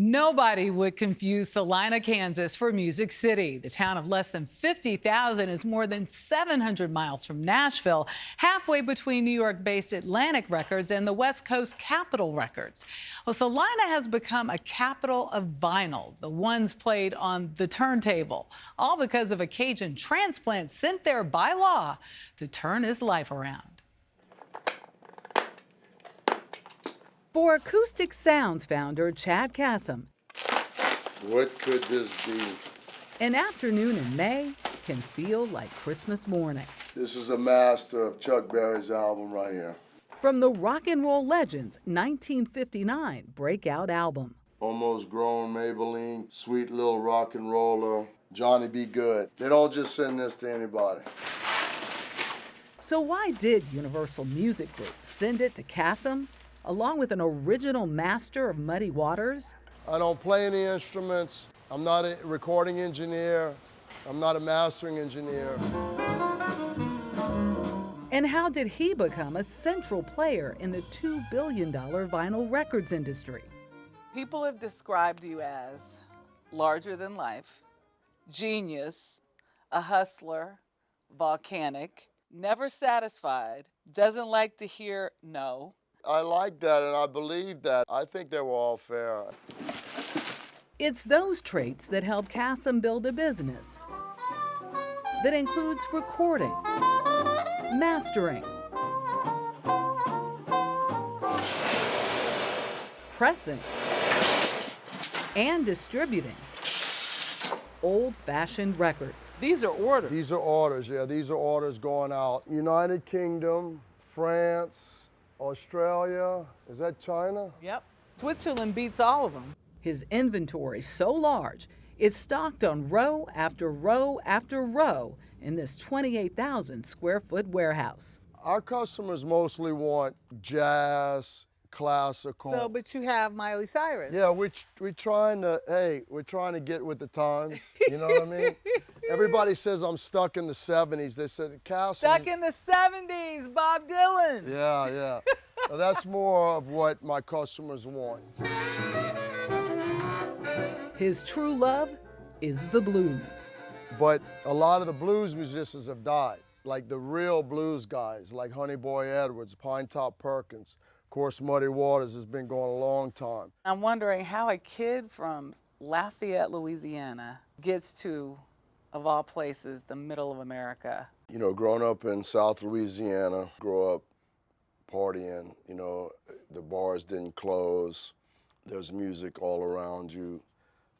Nobody would confuse Salina, Kansas for Music City. The town of less than 50,000 is more than 700 miles from Nashville, halfway between New York-based Atlantic Records and the West Coast Capitol Records. Well, Salina has become a capital of vinyl, the ones played on the turntable, all because of a Cajun transplant sent there by law to turn his life around. For Acoustic Sounds founder Chad Kassem, what could this be? an afternoon in May can feel like Christmas morning. This is a master of Chuck Berry's album right here. From the rock and roll legend's 1959 breakout album. Almost Grown Maybelline, Sweet Little Rock and Roller, Johnny Be Good. They don't just send this to anybody. So why did Universal Music Group send it to Kassem, along with an original master of Muddy Waters? I don't play any instruments. I'm not a recording engineer. I'm not a mastering engineer. And how did he become a central player in the $2 billion vinyl records industry? People have described you as larger than life, genius, a hustler, volcanic, never satisfied, doesn't like to hear no. I like that and I believe that. I think they were all fair. It's those traits that help Kassem build a business that includes recording, mastering, pressing, and distributing old-fashioned records. These are orders. These are orders, yeah. These are orders going out. United Kingdom, France, Australia, is that China? Yep. Switzerland beats all of them. His inventory so large, it's stocked on row after row after row in this 28,000 square foot warehouse. Our customers mostly want jazz, classical. So, but you have Miley Cyrus. Yeah, we're trying to get with the times. You know what I mean? Everybody says I'm stuck in the 70s. They said, Kassem. Stuck in the 70s, Bob Dylan. Yeah, yeah. Well, that's more of what my customers want. His true love is the blues. But a lot of the blues musicians have died, like the real blues guys, like Honey Boy Edwards, Pine Top Perkins. Of course, Muddy Waters has been going a long time. I'm wondering how a kid from Lafayette, Louisiana gets to, of all places, the middle of America. You know, growing up in South Louisiana, grew up partying, you know, the bars didn't close. There's music all around you.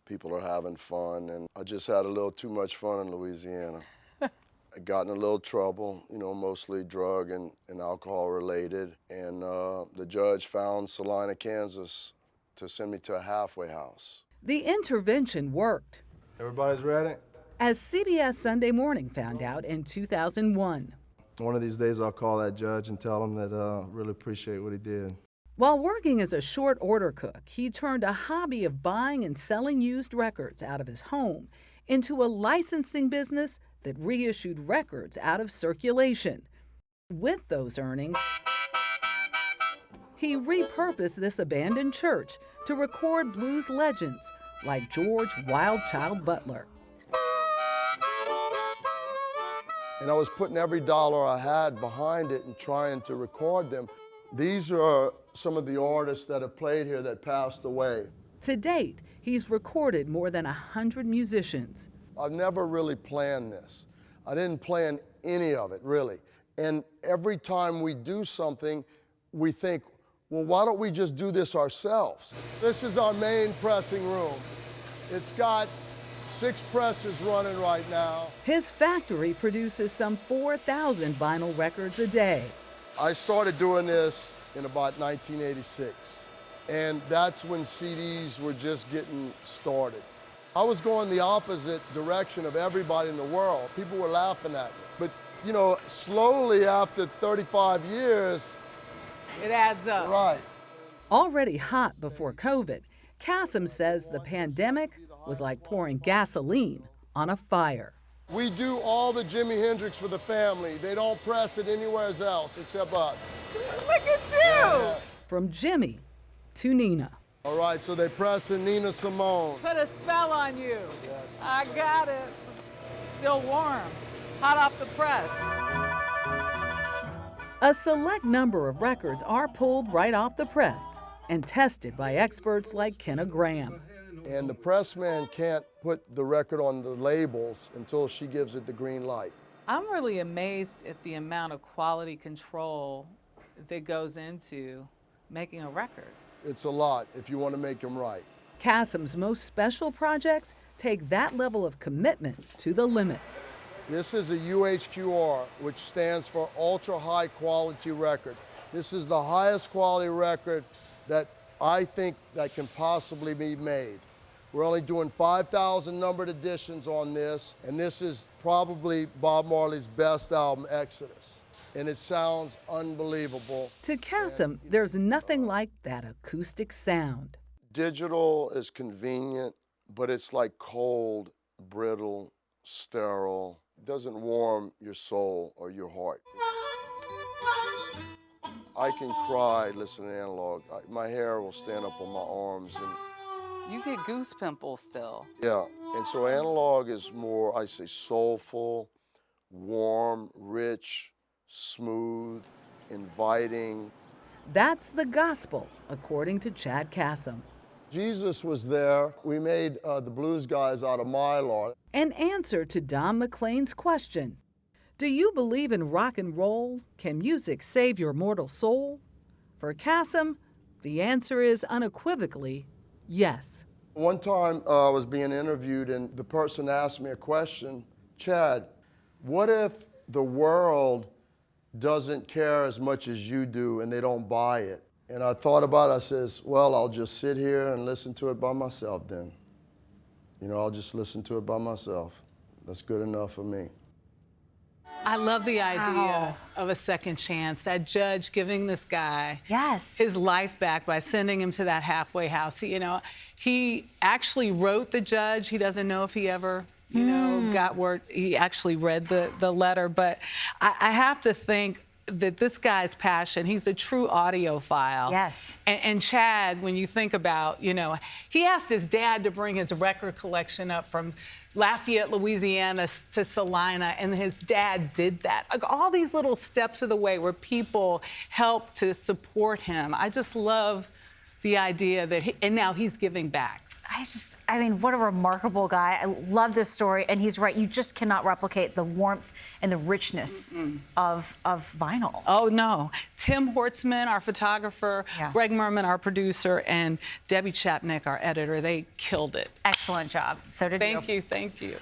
People are having fun, and I just had a little too much fun in Louisiana. I got in a little trouble, you know, mostly drug and alcohol related, and the judge found Salina, Kansas to send me to a halfway house. The intervention worked. Everybody's ready? As CBS Sunday Morning found out in 2001. One of these days I'll call that judge and tell him that I really appreciate what he did. While working as a short order cook, he turned a hobby of buying and selling used records out of his home into a licensing business that reissued records out of circulation. With those earnings, he repurposed this abandoned church to record blues legends like George Wild Child Butler. And I was putting every dollar I had behind it and trying to record them. These are some of the artists that have played here that passed away. To date, he's recorded more than 100 musicians. I've never really planned this. I didn't plan any of it, really. And every time we do something, we think, well, why don't we just do this ourselves? This is our main pressing room. It's got 6 presses running right now. His factory produces some 4,000 vinyl records a day. I started doing this in about 1986, and that's when CDs were just getting started. I was going the opposite direction of everybody in the world. People were laughing at me. But, you know, slowly after 35 years, It adds up. right. Already hot before COVID, Kassem says the pandemic was like pouring gasoline on a fire. We do all the Jimi Hendrix for the family. They don't press it anywhere else except us. Look at you. From Jimmy to Nina. All right, so they pressing Nina Simone. Put a spell on you. I got it. Still warm. Hot off the press. A select number of records are pulled right off the press and tested by experts like Kenna Graham. And the pressman can't put the record on the labels until she gives it the green light. I'm really amazed at the amount of quality control that goes into making a record. It's a lot if you want to make them right. Kassem's most special projects take that level of commitment to the limit. This is a UHQR, which stands for Ultra High Quality Record. This is the highest quality record that I think that can possibly be made. We're only doing 5,000 numbered editions on this, and this is probably Bob Marley's best album, Exodus. And it sounds unbelievable. To Kassem, there's nothing like that acoustic sound. Digital is convenient, but it's like cold, brittle, sterile. It doesn't warm your soul or your heart. I can cry listening to analog. My hair will stand up on my arms. And You get goose pimples still. yeah, and so analog is more, I say, soulful, warm, rich, smooth, inviting. That's the gospel, according to Chad Kassem. Jesus was there. We made the blues guys out of Mylar. An answer to Don McLean's question, do you believe in rock and roll? Can music save your mortal soul? For Kassem, the answer is unequivocally yes. One time I was being interviewed and the person asked me a question, Chad, what if the world doesn't care as much as you do and they don't buy it? And I thought about it, I says, well, I'll just sit here and listen to it by myself then. You know, I'll just listen to it by myself. That's good enough for me. I love the idea of a second chance, that judge giving this guy his life back by sending him to that halfway house. He actually wrote the judge. He doesn't know if he ever, got word. He actually read the letter. But I have to think that this guy's passion, he's a true audiophile. Yes. And Chad, when you think about, he asked his dad to bring his record collection up from Lafayette, Louisiana to Salina, and his dad did that. Like, all these little steps of the way where people help to support him. I just love the idea that, and now he's giving back. I mean, what a remarkable guy. I love this story, and he's right. You just cannot replicate the warmth and the richness of vinyl. Oh, no. Tim Hortzman, our photographer, Greg Merman, our producer, and Debbie Chapnick, our editor, they killed it. Excellent job. So did you. Thank you.